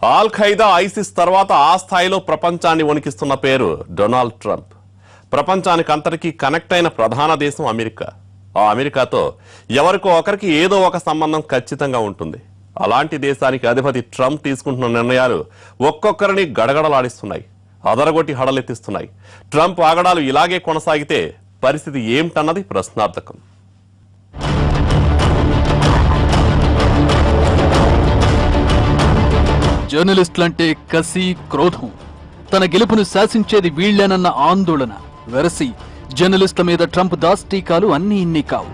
All Qaeda ISIS తర్వాత ఆ స్థాయిలో ప్రపంచాన్ని వణికిస్తున్న పేరు డొనాల్డ్ ట్రంప్. ప్రపంచానికి అంతటికీ కనెక్ట్ అయిన ప్రధాన దేశం అమెరికా. ఆ అమెరికాతో ఎవరికో ఒకరికి ఏదో ఒక సంబంధం ఖచ్చితంగా ఉంటుంది. అలాంటి దేశానికి అధిపతి ట్రంప్ తీసుకుంటున్న నిర్ణయాలు ఒక్కొక్కరిని గడగడలాడిస్తున్నాయి, అదరగొట్టి హడలెత్తిస్తున్నాయి. ట్రంప్ ఆగడాలు ఇలాగే కొనసాగితే పరిస్థితి ఏమిటన్నది ప్రశ్నార్థకం. జర్నలిస్టులంటే కసి, క్రోధం, తన గెలుపును శాసించేది వీళ్లేనన్న ఆందోళన వెరసి జర్నలిస్టుల మీద ట్రంప్ దాష్టీకాలు అన్నీ ఇన్ని కావు.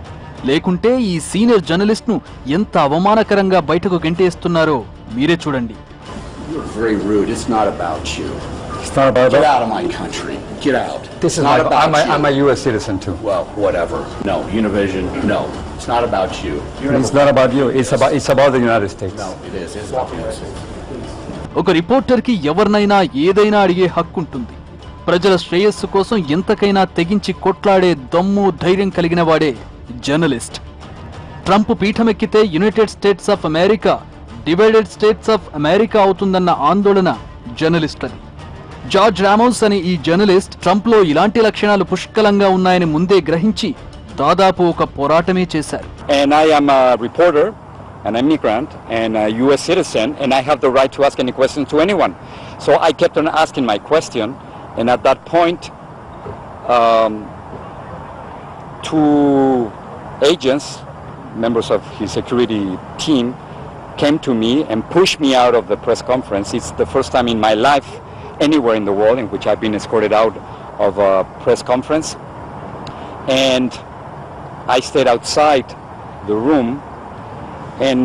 లేకుంటే ఈ సీనియర్ జర్నలిస్ట్ ను ఎంత అవమానకరంగా బయటకు గెంటేస్తున్నారో మీరే చూడండి. It's not about Get out of my country. Get out. This is not about you. I'm a U.S. citizen too. Well, whatever. No, Univision. No, it's not about you. It's not about you. It's about the United States. No, it is. It's about the United States. ఒక reporter కి ఎవరినైనా ఏదైనా అడిగే హక్కు ఉంటుంది. ప్రజల శ్రేయస్సు కోసం ఎంతకైనా తెగించి కొట్లాడే దమ్ము, ధైర్యం కలిగిన వాడే జర్నలిస్ట్. ట్రంప్ పీఠమెక్కితే United States of America divided states of America అవుతుందన్న ఆందోళన జర్నలిస్టులది. జార్జ్ రామోస్ అనే ఈ జర్నలిస్ట్ ట్రంప్ లో ఇలాంటి లక్షణాలు పుష్కలంగా ఉన్నాయని ముందే గ్రహించి దాదాపు ఒక పోరాటమే చేశారు. And I am a reporter, an immigrant and a US citizen, and I have the right to ask any question to anyone. So I kept on asking my question, and at that point two agents, members of his security team, came to me and pushed me out of the press conference. It's the first time in my life anywhere in the world in which I've been escorted out of a press conference, and I stayed outside the room, and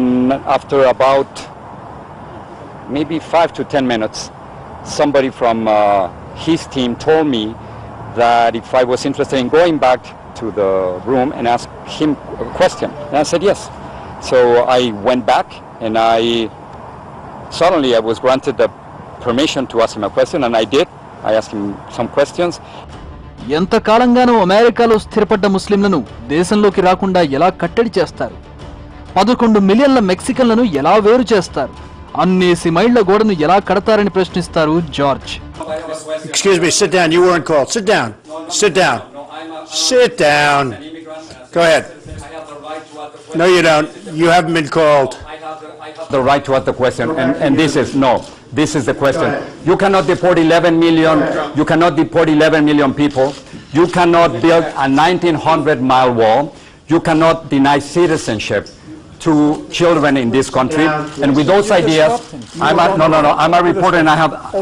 after about maybe 5 to 10 minutes somebody from his team told me that if I was interested in going back to the room and ask him a question, and I said yes. So I went back, and suddenly I was granted the permission to ask him a question, and I did. I asked him some questions. ఎంత కాలంగానూ అమెరికాలో స్థిరపడ్డ ముస్లింలను దేశంలోకి రాకుండా ఎలా కట్టడి చేస్తారు? 11 మిలియన్ల మెక్సికన్లను ఎలా వేరు చేస్తారు? అన్నేసి మైళ్ల గోడను ఎలా కడతారని ప్రశ్నిస్తారు George. Excuse me, sit down. You weren't called. Sit down. Sit down. Sit down. Go ahead. No, you don't. You haven't been called. The right to ask the question, and this is no. This is the question. You cannot deport 11 million. You cannot deport 11 million people. You cannot build a 1900-mile wall. You cannot deny citizenship to children in this country. And with those ideas, I'm a reporter,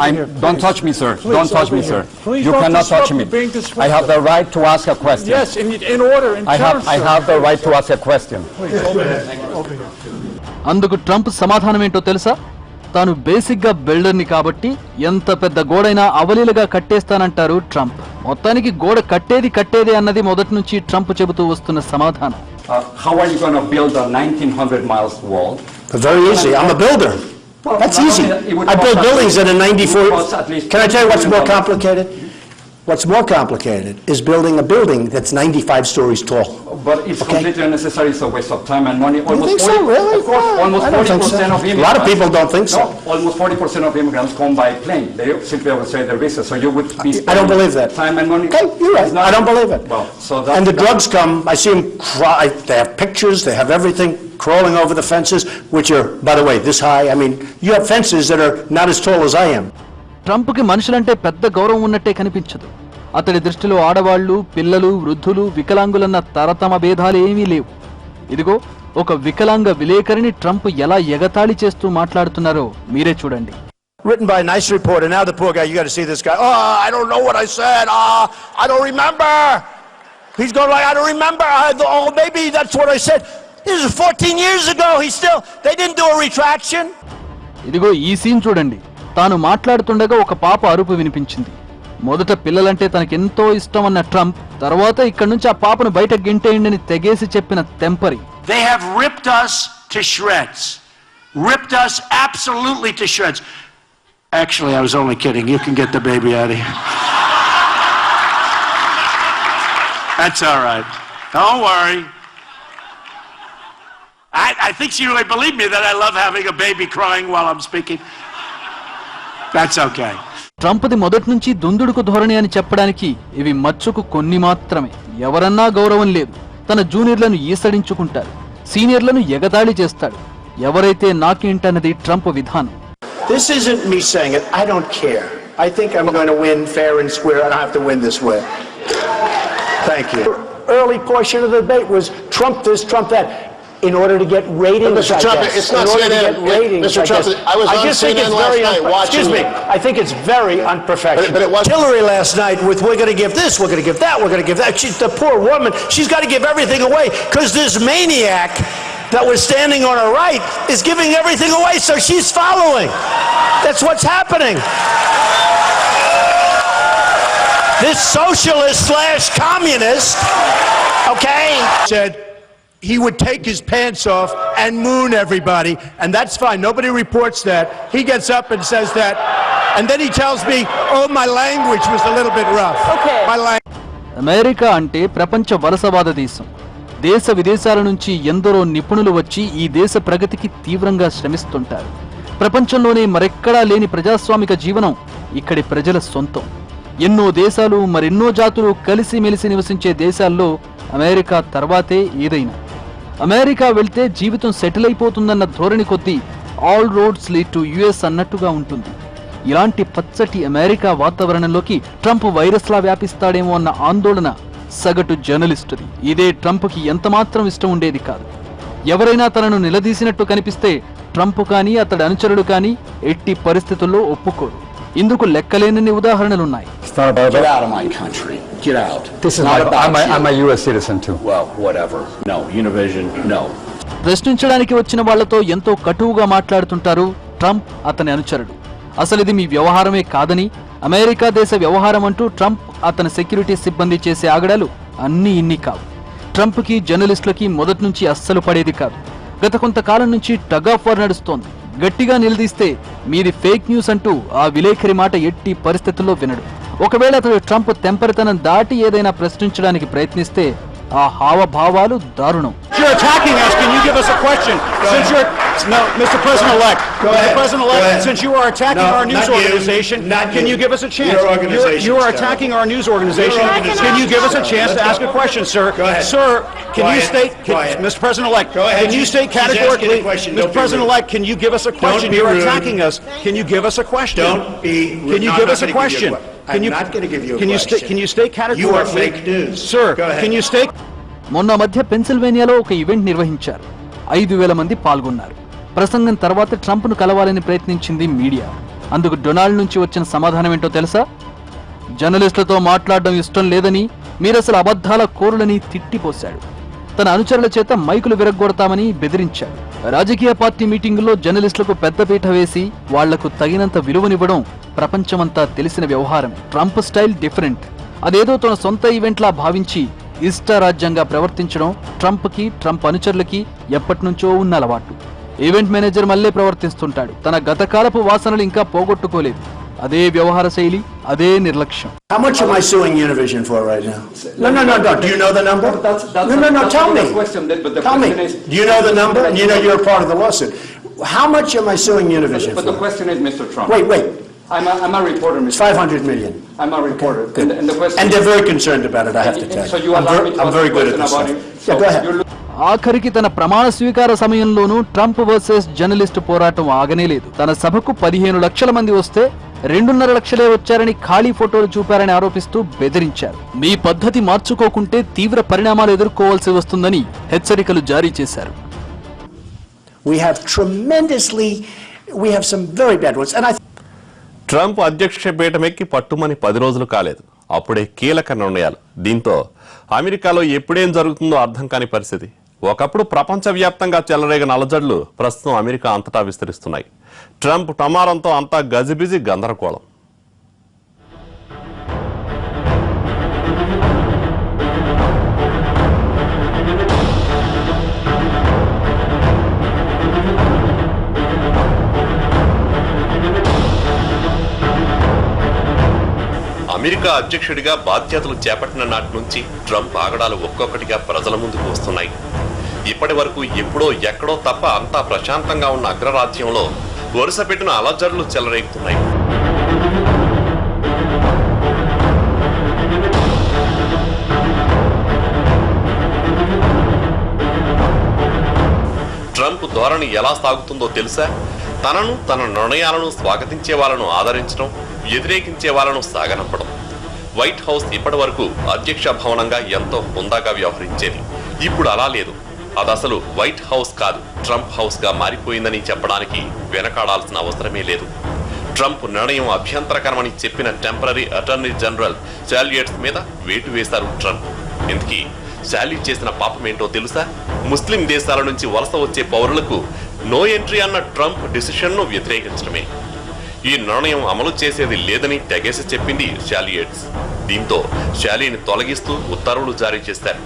and don't touch me, sir. Don't touch me, sir. You cannot touch me. I have the right to ask a question. Yes, in order. I have the right to ask a question. అందుకు Trump సమాధానం ఏంటో తెలుసా? తాను basic గా బిల్డర్ని కాబట్టి ఎంత పెద్ద గోడైనా అవలీలగా కట్టేస్తానంటారు ట్రంప్. మొత్తానికి గోడ కట్టేదే అన్నది మొదటి నుంచి ట్రంప్ చెబుతూ వస్తున్న సమాధానం. How are you going to build a 1900 miles wall? Very easy. I'm a builder. That's easy. I build buildings that are 94. Can I tell you what's more complicated? What's more complicated is building a building that's 95 stories tall. But it's completely unnecessary. It's a waste of time and money. You think so, really? Of course, almost 40% of immigrants. A lot of people don't think so. No, almost 40% of immigrants come by plane. They simply would say their visa. So you would be spending I don't believe that. Time and money. Okay, you're right. I don't believe it. Well, so that's and the drugs come. I see them cry. They have pictures. They have everything crawling over the fences, which are, by the way, this high. I mean, you have fences that are not as tall as I am. Trump కి మనుషులంటే పెద్ద గౌరవం ఉన్నట్టే కనిపించదు. అతడి దృష్టిలో ఆడవాళ్లు, పిల్లలు, వృద్ధులు, వికలాంగులన్న తరతమ భేదాలు ఏమీ లేవు. ఇదిగో ఒక వికలాంగ విలేకరిని ట్రంప్ ఎలా ఎగతాళి చేస్తూ మాట్లాడుతున్నారో మీరే చూడండి. Written by a nice reporter. Now the poor guy, you got to see this guy. Oh, I don't know what I said. I don't remember. He's going like, I don't remember. Oh, maybe that's what I said. This is 14 years ago. They didn't do a retraction. ఇదిగో ఈ scene చూడండి. తాను మాట్లాడుతుండగా ఒక పాప అరుపు వినిపించింది. మొదట పిల్లలంటే తనకెంతో ఇష్టం అన్న ట్రంప్ తర్వాత ఇక్కడి నుంచి ఆ పాపను బయట గెంటేయండి తెగేసి చెప్పిన తెంపరి. They have ripped us to shreds. Ripped us absolutely to shreds. Actually, I was only kidding. You can get the baby out of here. That's all right. Don't worry. I think she really believed me that I love having a baby crying while I'm speaking. That's okay. ట్రంప్ది మొదటి నుంచి దుందుడుకు ధోరణి అని చెప్పడానికి ఇవి మచ్చుకు కొన్ని మాత్రమే. ఎవరన్నా గౌరవం లేదు. తన జూనియర్లను ఈసడించుకుంటారు, సీనియర్లను ఎగతాళి చేస్తాడు. ఎవరైతే నాకేంటన్నది ట్రంప్ విధానం. This isn't me saying it. I don't care. I think I'm going to win fair and square. I don't have to win this way. Thank you. Early portion of the debate was Trump this, Trump that. In order to get ratings, Mr. Trump, I guess. it's not in order CNN. to get ratings, Mr. I Trump, guess. I was on just think CNN it's last very night watching Excuse me. you. I think it's very unprofessional. But it was Hillary last night with we're going to give this, we're going to give that, we're going to give that. The poor woman, she's got to give everything away because this maniac that was standing on her right is giving everything away, so she's following. That's what's happening. This socialist/communist, okay, said he would take his pants off and moon everybody, and that's fine. Nobody reports that. He gets up and says that, and then he tells me, oh, my language was a little bit rough. Okay. My language. America అంటే ప్రపంచ వలసవాద దేశం. దేశ విదేశాల నుంచి ఎందరో నిపుణులు వచ్చి ఈ దేశ ప్రగతికి తీవ్రంగా శ్రమిస్తుంటారు. ప్రపంచంలోనే మరెక్కడా లేని ప్రజాస్వామిక జీవనం ఇక్కడి ప్రజల సొంతం. ఎన్నో దేశాలు, మరెన్నో జాతులు కలిసిమెలిసి నివసించే దేశాల్లో అమెరికా తర్వాతే ఏదైనా. అమెరికా వెళ్తే జీవితం సెటిల్ అయిపోతుందన్న ధోరణి కొద్దీ all roads lead to US అన్నట్టుగా ఉంటుంది. ఇలాంటి పచ్చటి అమెరికా వాతావరణంలోకి ట్రంప్ వైరస్లా వ్యాపిస్తాడేమో అన్న ఆందోళన సగటు జర్నలిస్టుది. ఇదే ట్రంప్కి ఎంతమాత్రం ఇష్టం ఉండేది కాదు. ఎవరైనా తనను నిలదీసినట్టు కనిపిస్తే ట్రంప్ కానీ అతడి అనుచరుడు కానీ ఎట్టి పరిస్థితుల్లో ఒప్పుకోరు. ఇందుకు లెక్కలేనన్ని ఉదాహరణలున్నాయి. Get out of my country. Get out. This is not about I'm a U.S. citizen too. Well, whatever. No, Univision, no. ప్రశ్నించడానికి వచ్చిన వాళ్లతో ఎంతో కటువుగా మాట్లాడుతుంటారు ట్రంప్, అతని అనుచరుడు. అసలు ఇది మీ వ్యవహారమే కాదని, అమెరికా దేశ వ్యవహారం అంటూ ట్రంప్, అతని సెక్యూరిటీ సిబ్బంది చేసే ఆగడాలు అన్నీ ఇన్ని కావు. ట్రంప్కి జర్నలిస్టులకి మొదటి నుంచి అస్సలు పడేది కాదు. గత కొంతకాలం నుంచి టగ్ ఆఫ్ వార్ నడుస్తోంది. గట్టిగా నిలదీస్తే మీది ఫేక్ న్యూస్ అంటూ ఆ విలేకరి మాట ఎట్టి పరిస్థితుల్లో వినడు. ఒకవేళ అతడు ట్రంప్ తెంపరితనం దాటి ఏదైనా ప్రశ్నించడానికి ప్రయత్నిస్తే ఆ హావభావాలు దారుణం. You're attacking us. Can you give us a question? Since you're no, Mr. President-elect. Mr. President-elect, since you are attacking our news organization, can you give us a chance? Your organization, you are attacking our news organization. Can you give us a chance to ask a question, sir? Go ahead. Sir, can Go you ahead. state, Go ahead. Mr. President-elect, Go ahead. can you state She's asking categorically, a question. Mr. Don't be President-elect, can you give us a question? be You're rude. attacking us. Can you give us a question? Don't be rude. Can you No, give I'm us not a gonna give you a question? I'm not going to give you a question. Can you state categorically? You are fake news. Sir, Go ahead. can you state? మొన్న మధ్య పెన్సిల్వేనియాలో ఒక event నిర్వహించారు. 5,000 మంది పాల్గొన్నారు. ప్రసంగం తర్వాత ట్రంప్ను కలవాలని ప్రయత్నించింది మీడియా. అందుకు డొనాల్డ్ నుంచి వచ్చిన సమాధానం ఏంటో తెలుసా? జర్నలిస్టులతో మాట్లాడడం ఇష్టం లేదని, మీరసలు అబద్ధాల కోరులని తిట్టిపోశాడు. తన అనుచరుల చేత మైకులు విరగ్గొడతామని బెదిరించాడు. రాజకీయ పార్టీ మీటింగుల్లో జర్నలిస్టులకు పెద్దపీట వేసి వాళ్లకు తగినంత విలువనివ్వడం ప్రపంచమంతా తెలిసిన వ్యవహారమే. Trump style different. అదేదో తన సొంత ఈవెంట్లా భావించి ఇష్టారాజ్యంగా ప్రవర్తించడం ట్రంప్కి, ట్రంప్ అనుచరులకి ఎప్పటినుంచో ఉన్న అలవాటు. ఈవెంట్ మేనేజర్ మళ్లే ప్రవర్తిస్తుంటాడు. తన గతకాలపు వాసనలు ఇంకా పోగొట్టుకోలేదు. అదే వ్యవహార శైలి, అదే నిర్లక్ష్యం. How much am I suing Univision for right now? No. Do you know the number? That's No. Tell me. Question, but the Tell me. question is. Do you know the number? You know you're a part of the lawsuit. How much am I suing Univision But the for? question is, Mr. Trump. Wait. I'm a reporter, It's Mr. 500 million. I'm a reporter. Good. And the question And is. they're very concerned about it, I have to tell So you. you allow me to I'm ask very a good at question this about stuff. it. Yeah, go ahead. ఆఖరికి తన ప్రమాణ స్వీకార సమయంలోనూ Trump versus journalist పోరాటం ఆగనేలేదు. తన సభకు 15 లక్షల మంది వస్తే 2.5 లక్షలే వచ్చారని ఖాళీ ఫోటోలు చూపారని ఆరోపిస్తూ బెదిరించారు. మీ పద్ధతి మార్చుకోకుంటే తీవ్ర పరిణామాలు ఎదుర్కోవాల్సి వస్తుందని హెచ్చరికలు జారీ చేశారు. We have some very bad ones. And Trump అధ్యక్ష పీఠమెక్కి పట్టుమని 10 రోజులు కాలేదు. అప్పుడే కీలక నిర్ణయాలు. దీంతో అమెరికాలో ఎప్పుడేం జరుగుతుందో అర్థం కాని పరిస్థితి. ఒకప్పుడు ప్రపంచవ్యాప్తంగా చెలరేగిన అలజడులు ప్రస్తుతం అమెరికా అంతటా విస్తరిస్తున్నాయి. ట్రంప్ టమారంతో అంతా గజిబిజి గందరగోళం. అమెరికా అధ్యక్షుడిగా బాధ్యతలు చేపట్టిన నాటి నుంచి ట్రంప్ ఆగడాలు ఒక్కొక్కటిగా ప్రజల ముందుకు వస్తున్నాయి. ఇప్పటి వరకు ఎప్పుడో ఎక్కడో తప్ప అంతా ప్రశాంతంగా ఉన్న అగ్రరాజ్యంలో వరుస పెట్టిన అలజడులు చెలరేగుతున్నాయి. ట్రంప్ ధోరణి ఎలా సాగుతుందో తెలుసా? తనను, తన నిర్ణయాలను స్వాగతించే వాళ్ళను ఆదరించడం, వ్యతిరేకించే వాళ్ళను సాగనంపడం. వైట్ హౌస్ ఇప్పటి వరకు అధ్యక్ష భవనంగా ఎంతో హుందాగా వ్యవహరించేది. ఇప్పుడు అలా లేదు. అది అసలు వైట్ హౌస్ కాదు, ట్రంప్ హౌస్ గా మారిపోయిందని చెప్పడానికి వెనకాడాల్సిన అవసరమే లేదు. ట్రంప్ నిర్ణయం అభ్యంతరకరమని చెప్పిన టెంపరరీ అటార్నీ జనరల్ శాల్యూట్స్ మీద వేటు వేశారు ట్రంప్. ఇందుకీ శాల్యూట్ చేసిన పాపమేంటో తెలుసా? ముస్లిం దేశాల నుంచి వలస వచ్చే పౌరులకు నో ఎంట్రీ అన్న ట్రంప్ డిసిషన్ ను వ్యతిరేకించడమే. ఈ నిర్ణయం అమలు చేసేది లేదని తెగేసి చెప్పింది శాల్యూట్స్. దీంతో శాలీని తొలగిస్తూ ఉత్తర్వులు జారీ చేశారు.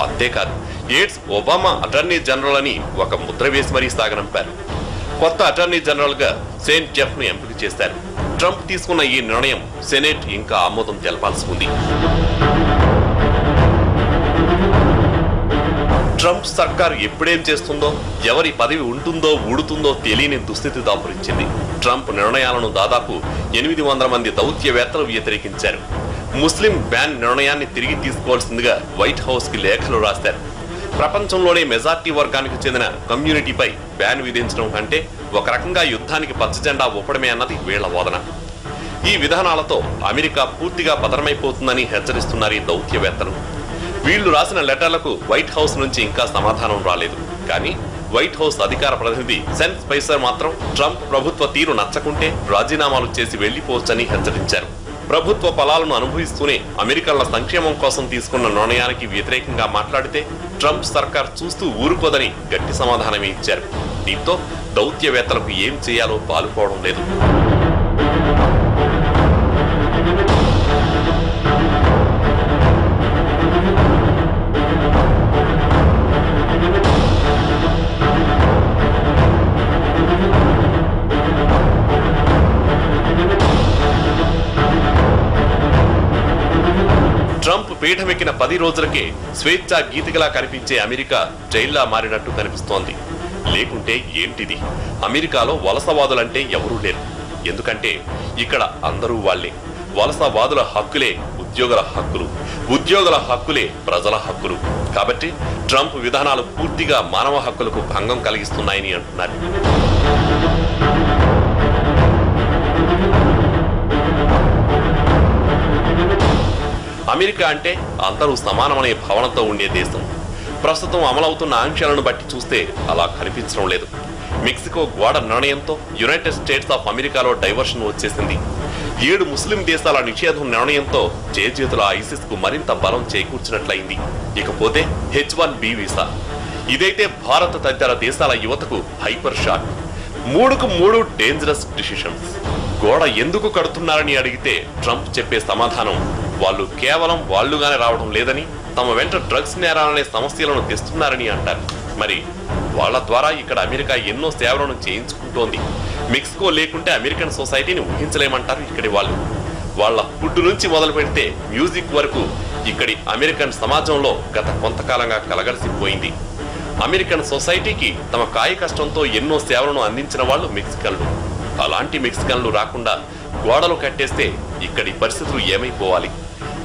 అంతేకాదు, ఏడ్స్ ఒబామా అటార్నీ జనరల్ అని ఒక ముద్ర వేసి మరీ సాగనంపారు. కొత్త అటార్నీ జనరల్ గా సెయింట్ జెఫ్ ను ఎంపిక చేశారు. ట్రంప్ తీసుకున్న ఈ నిర్ణయం సెనేట్ ఇంకా ఆమోదం తెలపాల్సి ఉంది. ట్రంప్ సర్కార్ ఎప్పుడేం చేస్తుందో, ఎవరి పదవి ఉంటుందో ఊడుతుందో తెలియని దుస్థితి దాపురించింది. ట్రంప్ నిర్ణయాలను దాదాపు 800 మంది దౌత్యవేత్తలు వ్యతిరేకించారు. ముస్లిం బ్యాన్ నిర్ణయాన్ని తిరిగి తీసుకోవాల్సిందిగా వైట్ హౌస్ కి లేఖలు రాశారు. ప్రపంచంలోనే మెజార్టీ వర్గానికి చెందిన కమ్యూనిటీపై బ్యాన్ విధించడం కంటే ఒక రకంగా యుద్ధానికి పచ్చజెండా ఊపడమే అన్నది వీళ్ల వాదన. ఈ విధానాలతో అమెరికా పూర్తిగా పతనమైపోతుందని హెచ్చరిస్తున్నారు ఈ దౌత్యవేత్తలు. వీళ్లు రాసిన లెటర్లకు వైట్ హౌస్ నుంచి ఇంకా సమాధానం రాలేదు. కానీ వైట్ హౌస్ అధికార ప్రతినిధి సెన్ స్పైసర్ మాత్రం ట్రంప్ ప్రభుత్వ తీరు నచ్చకుంటే రాజీనామాలు చేసి వెళ్లిపోవచ్చని హెచ్చరించారు. ప్రభుత్వ ఫలాలను అనుభవిస్తూనే అమెరికన్ల సంక్షేమం కోసం తీసుకున్న నిర్ణయానికి వ్యతిరేకంగా మాట్లాడితే ట్రంప్ సర్కార్ చూస్తూ ఊరుకోదని గట్టి సమాధానమే ఇచ్చారు. దీంతో దౌత్యవేత్తలకు ఏం చేయాలో పాలుపోవడం లేదు. ట్రంప్ పీఠమెక్కిన 10 రోజులకే స్వేచ్ఛా గీతికలా కనిపించే అమెరికా జైల్లా మారినట్టు కనిపిస్తోంది. లేకుంటే ఏంటిది? అమెరికాలో వలసవాదులంటే ఎవరూ లేరు. ఎందుకంటే ఇక్కడ అందరూ వాళ్లే. వలసవాదుల హక్కులే ఉద్యోగుల హక్కులు, ఉద్యోగుల హక్కులే ప్రజల హక్కులు. కాబట్టి ట్రంప్ విధానాలు పూర్తిగా మానవ హక్కులకు భంగం కలిగిస్తున్నాయని అంటున్నారు. అమెరికా అంటే అందరూ సమానమనే భావనతో ఉండే దేశం. ప్రస్తుతం అమలవుతున్న ఆంక్షలను బట్టి చూస్తే అలా కనిపించడం లేదు. మెక్సికో గోడ నిర్ణయంతో యునైటెడ్ స్టేట్స్ ఆఫ్ అమెరికాలో డైవర్షన్ వచ్చేసింది. 7 ముస్లిం దేశాల నిషేధం నిర్ణయంతో చేజేతుల ఐసిస్ కు మరింత బలం చేకూర్చినట్లయింది. ఇకపోతే H-1B వీసా. ఇదైతే భారత్ తదితర దేశాల యువతకు హైపర్ షాక్. 3కు 3 dangerous decisions. గోడ ఎందుకు కడుతున్నారని అడిగితే ట్రంప్ చెప్పే సమాధానం వాళ్ళు కేవలం వాళ్లుగానే రావడం లేదని, తమ వెంట డ్రగ్స్ నేరాలనే సమస్యలను తెస్తున్నారని అంటారు. మరి వాళ్ల ద్వారా ఇక్కడ అమెరికా ఎన్నో సేవలను చేయించుకుంటోంది. మెక్సికో లేకుంటే అమెరికన్ సొసైటీని ఊహించలేమంటారు ఇక్కడి వాళ్ళు. వాళ్ల ఫుడ్ నుంచి మొదలు పెడితే మ్యూజిక్ వరకు ఇక్కడి అమెరికన్ సమాజంలో గత కొంతకాలంగా కలగలిసిపోయింది. అమెరికన్ సొసైటీకి తమ కాయ కష్టంతో ఎన్నో సేవలను అందించిన వాళ్ళు మెక్సికన్లు. అలాంటి మెక్సికన్లు రాకుండా గోడలు కట్టేస్తే ఇక్కడి పరిస్థితులు ఏమైపోవాలి?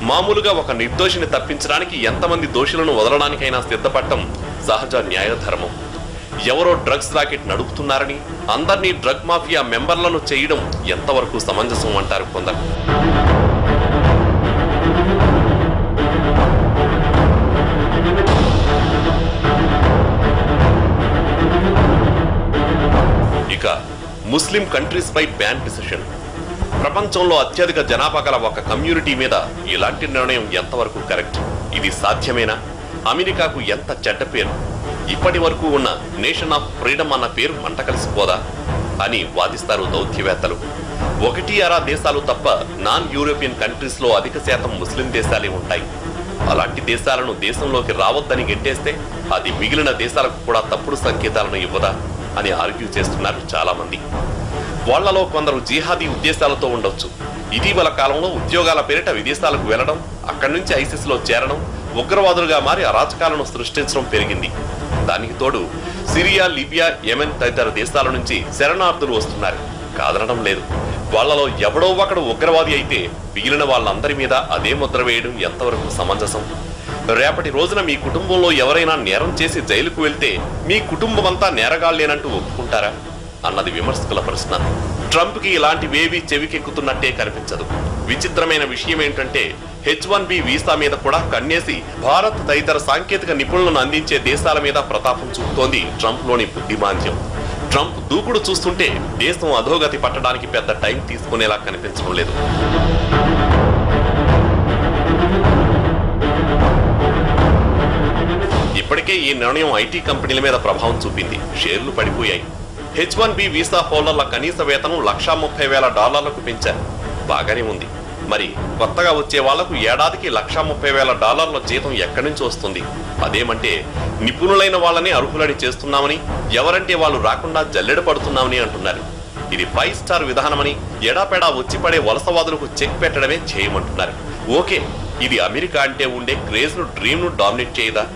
మామూలుగా ఒక నిర్దోషిని తప్పించడానికి ఎంతమంది దోషులను వదలడానికైనా సిద్ధపడటం సహజ న్యాయధర్మం. ఎవరో డ్రగ్స్ రాకెట్ నడుపుతున్నారని అందర్నీ డ్రగ్ మాఫియా మెంబర్లను చేయడం ఎంతవరకు సమంజసం అంటారు కొందరు. ఇక ముస్లిం కంట్రీస్ పై బ్యాన్ డిసిషన్. ప్రపంచంలో అత్యధిక జనాభా గల ఒక కమ్యూనిటీ మీద ఇలాంటి నిర్ణయం ఎంతవరకు కరెక్ట్? ఇది సాధ్యమేనా? అమెరికాకు ఎంత చెడ్డ పేరు. ఇప్పటి వరకు ఉన్న నేషన్ ఆఫ్ ఫ్రీడమ్ అన్న పేరు మంట కలిసిపోదా అని వాదిస్తారు దౌత్యవేత్తలు. 1-6 దేశాలు తప్ప నాన్ యూరోపియన్ కంట్రీస్ లో అధిక శాతం ముస్లిం దేశాలే ఉంటాయి. అలాంటి దేశాలను దేశంలోకి రావద్దని గెట్టేస్తే అది మిగిలిన దేశాలకు కూడా తప్పుడు సంకేతాలను ఇవ్వదా అని ఆర్గ్యూ చేస్తున్నారు చాలా మంది. వాళ్లలో కొందరు జిహాదీ ఉద్దేశాలతో ఉండొచ్చు. ఇటీవల కాలంలో ఉద్యోగాల పేరిట విదేశాలకు వెళ్లడం, అక్కడి నుంచి ఐసిస్ లో చేరడం, ఉగ్రవాదులుగా మారి అరాచకాలను సృష్టించడం పెరిగింది. దానికి తోడు సిరియా, లిబియా, యెమెన్ తదితర దేశాల నుంచి శరణార్థులు వస్తున్నారు. కాదనడం లేదు. వాళ్లలో ఎవడో ఒకడు ఉగ్రవాది అయితే మిగిలిన వాళ్ళందరి మీద అదే ముద్ర వేయడం ఎంతవరకు సమంజసం? రేపటి రోజున మీ కుటుంబంలో ఎవరైనా నేరం చేసి జైలుకు వెళ్తే మీ కుటుంబం అంతా నేరగాళ్లేనంటూ ఒప్పుకుంటారా అన్నది విమర్శకుల ప్రశ్న. ట్రంప్కి ఇలాంటివేవీ చెవికెక్కుతున్నట్టే కనిపించదు. విచిత్రమైన విషయం ఏంటంటే H-1B వీసా మీద కూడా కన్నేసి భారత్ తదితర సాంకేతిక నిపుణులను అందించే దేశాల మీద ప్రతాపం చూపుతోంది ట్రంప్లోని బుద్ధిమాంద్యం. ట్రంప్ దూకుడు చూస్తుంటే దేశం అధోగతి పట్టడానికి పెద్ద టైం తీసుకునేలా కనిపించడం లేదు. ఇప్పటికే ఈ నిర్ణయం ఐటీ కంపెనీల మీద ప్రభావం చూపింది. షేర్లు పడిపోయాయి. H-1B వీసా హోల్డర్ల కనీస వేతనం $130,000 పెంచారు. బాగానే ఉంది. మరి కొత్తగా వచ్చే వాళ్లకు ఏడాదికి $130,000 జీతం ఎక్కడి నుంచి వస్తుంది? అదేమంటే నిపుణులైన వాళ్ళని అర్హులని చేస్తున్నామని, ఎవరంటే వాళ్ళు రాకుండా జల్లెడ పడుతున్నామని అంటున్నారు. ఇది 5 స్టార్ విధానమని, ఎడాపెడా వచ్చి పడే వలసవాదులకు చెక్ పెట్టడమే చేయమంటున్నారు. ఓకే, ఇది అమెరికా అంటే ఉండే క్రేజ్ ను, డ్రీమ్ ను డామినేట్ చేయదా?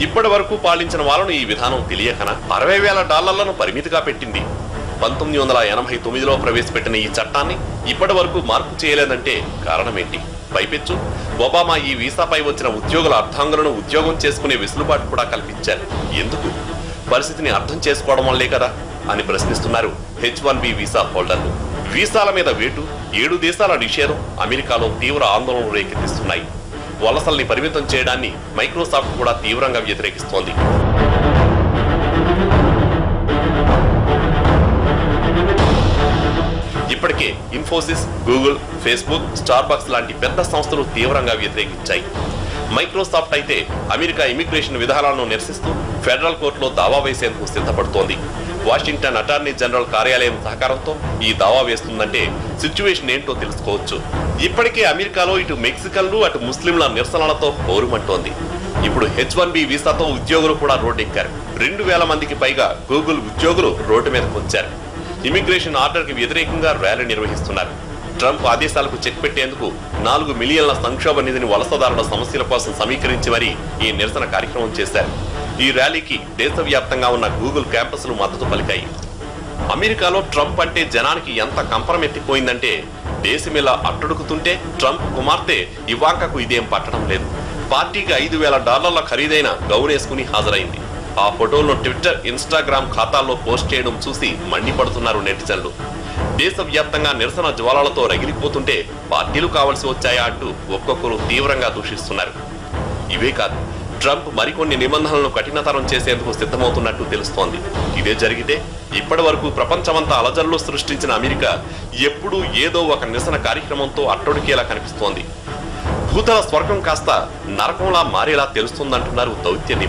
ఇప్పటి వరకు పాలించిన వాళ్ళను ఈ విధానం తెలియకనా $60,000 పరిమితిగా పెట్టింది. 1989లో ప్రవేశపెట్టిన ఈ చట్టాన్ని ఇప్పటి వరకు మార్పు చేయలేదంటే కారణమేంటి? పైపెచ్చు ఒబామా ఈ వీసాపై వచ్చిన ఉద్యోగుల అర్థాంగులను ఉద్యోగం చేసుకునే వెసులుబాటు కూడా కల్పించారు. ఎందుకు? పరిస్థితిని అర్థం చేసుకోవడం వల్లే కదా అని ప్రశ్నిస్తున్నారు H-1B వీసా హోల్డర్లు. వీసాల మీద వేటు, 7 దేశాల నిషేధం అమెరికాలో తీవ్ర ఆందోళనలు రేకెత్తిస్తున్నాయి. వలసల్ని పరిమితం చేయడాన్ని మైక్రోసాఫ్ట్ కూడా తీవ్రంగా వ్యతిరేకిస్తోంది. ఇప్పటికే ఇన్ఫోసిస్, గూగుల్, ఫేస్బుక్, స్టార్బక్స్ లాంటి పెద్ద సంస్థలు తీవ్రంగా వ్యతిరేకించాయి. మైక్రోసాఫ్ట్ అయితే అమెరికా ఇమిగ్రేషన్ విధానాలను నిరసిస్తూ ఫెడరల్ కోర్టులో దావా వేసేందుకు సిద్ధపడుతోంది. వాషింగ్టన్ అటార్నీ జనరల్ కార్యాలయం సహకారంతో ఈ దావా వేస్తుందంటే సిచ్యువేషన్ ఏంటో తెలుసుకోవచ్చు. ఇప్పటికే అమెరికాలో ఇటు మెక్సికన్లు, అటు ముస్లింల నిరసనలతో హోరుమంటోంది. ఇప్పుడు H-1B వీసాతో ఉద్యోగులు కూడా రోడ్డెక్కారు. 2,000 మందికి పైగా గూగుల్ ఉద్యోగులు రోడ్డు మీదకు వచ్చారు. ఇమిగ్రేషన్ ఆర్డర్ కి వ్యతిరేకంగా ర్యాలీ నిర్వహిస్తున్నారు. ట్రంప్ ఆదేశాలకు చెక్ పెట్టేందుకు 4 మిలియన్ల సంక్షోభ నిధిని వలసదారుల సమస్యల కోసం సమీకరించి మరీ ఈ నిరసన కార్యక్రమం చేశారు. ఈ ర్యాలీకి దేశవ్యాప్తంగా ఉన్న గూగుల్ క్యాంపస్లు మద్దతు పలికాయి. అమెరికాలో ట్రంప్ అంటే జనానికి ఎంత కంపరమెత్తిపోయిందంటే దేశమిలా అట్టుడుకుతుంటే ట్రంప్ కుమార్తె ఇవాంకకు ఇదేం పట్టడం లేదు. పార్టీకి $5,000 ఖరీదైన గౌన్ వేసుకుని హాజరైంది. ఆ ఫోటోలను ట్విట్టర్, ఇన్స్టాగ్రామ్ ఖాతాల్లో పోస్ట్ చేయడం చూసి మండిపడుతున్నారు నెటిజన్లు. దేశవ్యాప్తంగా నిరసన జ్వాలలతో రగిలిపోతుంటే పార్టీలు కావాల్సి వచ్చాయా అంటూ ఒక్కొక్కరు తీవ్రంగా దూషిస్తున్నారు. ఇవే కాదు, ట్రంప్ మరికొన్ని నిబంధనలను కఠినతరం చేసేందుకు సిద్ధమవుతున్నట్టు తెలుస్తోంది. ఇదే జరిగితే ఇప్పటి వరకు ప్రపంచమంతా అలజడులు సృష్టించిన అమెరికా ఎప్పుడూ ఏదో ఒక నిరసన కార్యక్రమంతో అట్టొడికేలా కనిపిస్తోంది. భూతల స్వర్గం కాస్త నరకంలా మారేలా తెలుస్తుందంటున్నారు దౌత్య